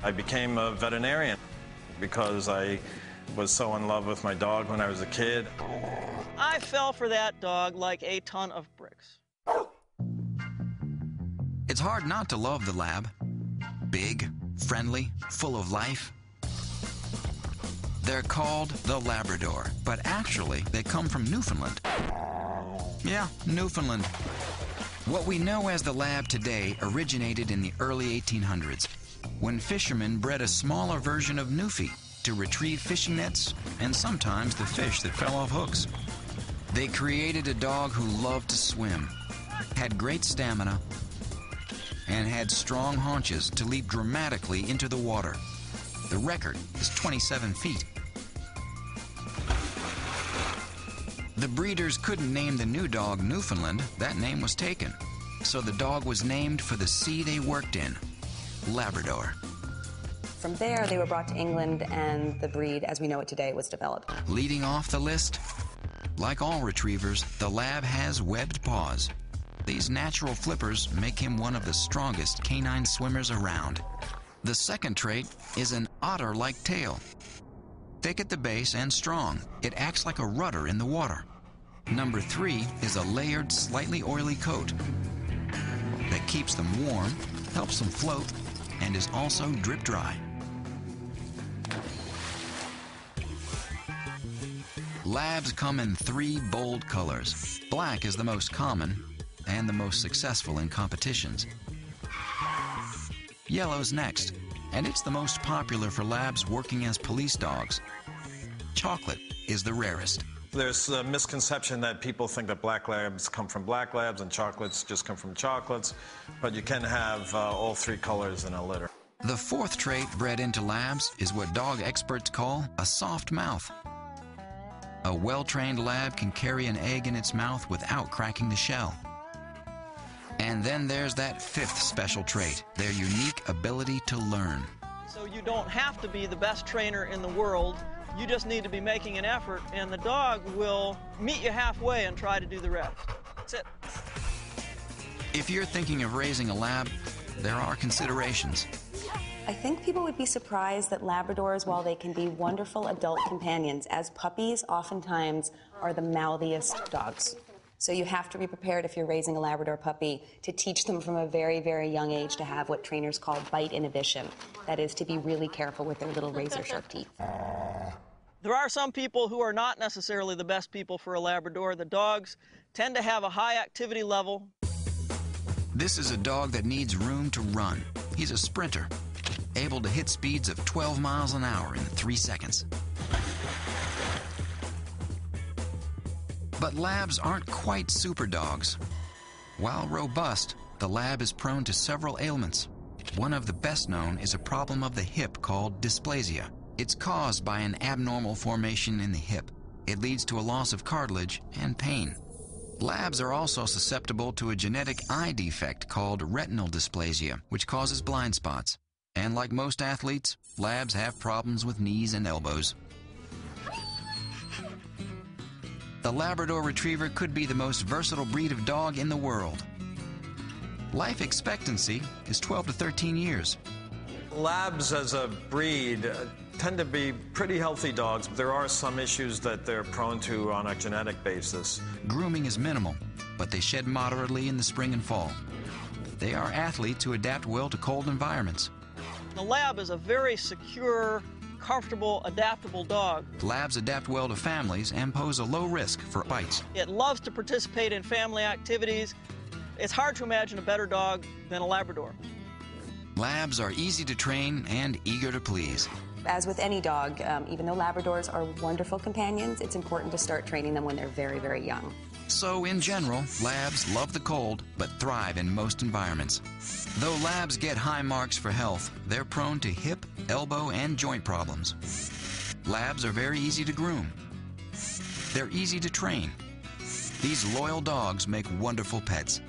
I became a veterinarian because I was so in love with my dog when I was a kid. I fell for that dog like a ton of bricks. It's hard not to love the lab. Big, friendly, full of life. They're called the Labrador, but actually they come from Newfoundland. Yeah, Newfoundland. What we know as the lab today originated in the early 1800s, when fishermen bred a smaller version of Newfie to retrieve fishing nets and sometimes the fish that fell off hooks. They created a dog who loved to swim, had great stamina, and had strong haunches to leap dramatically into the water. The record is 27 feet. The breeders couldn't name the new dog Newfoundland. That name was taken. So the dog was named for the sea they worked in, Labrador. From there, they were brought to England, and the breed, as we know it today, was developed. Leading off the list, like all retrievers, the Lab has webbed paws. These natural flippers make him one of the strongest canine swimmers around. The second trait is an otter-like tail. Thick at the base and strong, it acts like a rudder in the water. Number 3 is a layered, slightly oily coat that keeps them warm, helps them float, and is also drip dry. Labs come in 3 bold colors. Black is the most common and the most successful in competitions. Yellow's next, and it's the most popular for labs working as police dogs. Chocolate is the rarest. There's a misconception that people think that black labs come from black labs and chocolates just come from chocolates, but you can have all 3 colors in a litter. The 4th trait bred into labs is what dog experts call a soft mouth. A well-trained lab can carry an egg in its mouth without cracking the shell. And then there's that 5th special trait, their unique ability to learn. So you don't have to be the best trainer in the world. You just need to be making an effort, and the dog will meet you halfway and try to do the rest. That's it. If you're thinking of raising a lab, there are considerations. I think people would be surprised that Labradors, while they can be wonderful adult companions, as puppies oftentimes are the mouthiest dogs. So you have to be prepared, if you're raising a Labrador puppy, to teach them from a very, very young age to have what trainers call bite inhibition. That is, to be really careful with their little razor-sharp teeth. There are some people who are not necessarily the best people for a Labrador. The dogs tend to have a high activity level. This is a dog that needs room to run. He's a sprinter, able to hit speeds of 12 miles an hour in 3 seconds. But labs aren't quite super dogs. While robust, the lab is prone to several ailments. One of the best known is a problem of the hip called dysplasia. It's caused by an abnormal formation in the hip. It leads to a loss of cartilage and pain. Labs are also susceptible to a genetic eye defect called retinal dysplasia, which causes blind spots. And like most athletes, labs have problems with knees and elbows. The Labrador Retriever could be the most versatile breed of dog in the world. Life expectancy is 12 to 13 years. Labs as a breed tend to be pretty healthy dogs, but there are some issues that they're prone to on a genetic basis. Grooming is minimal, but they shed moderately in the spring and fall. They are athletes who adapt well to cold environments. The Lab is a very secure, comfortable, adaptable dog. Labs adapt well to families and pose a low risk for bites. It loves to participate in family activities. It's hard to imagine a better dog than a Labrador. Labs are easy to train and eager to please. As with any dog, even though Labradors are wonderful companions, it's important to start training them when they're very, very young. So, in general, labs love the cold, but thrive in most environments. Though labs get high marks for health, they're prone to hip, elbow, and joint problems. Labs are very easy to groom. They're easy to train. These loyal dogs make wonderful pets.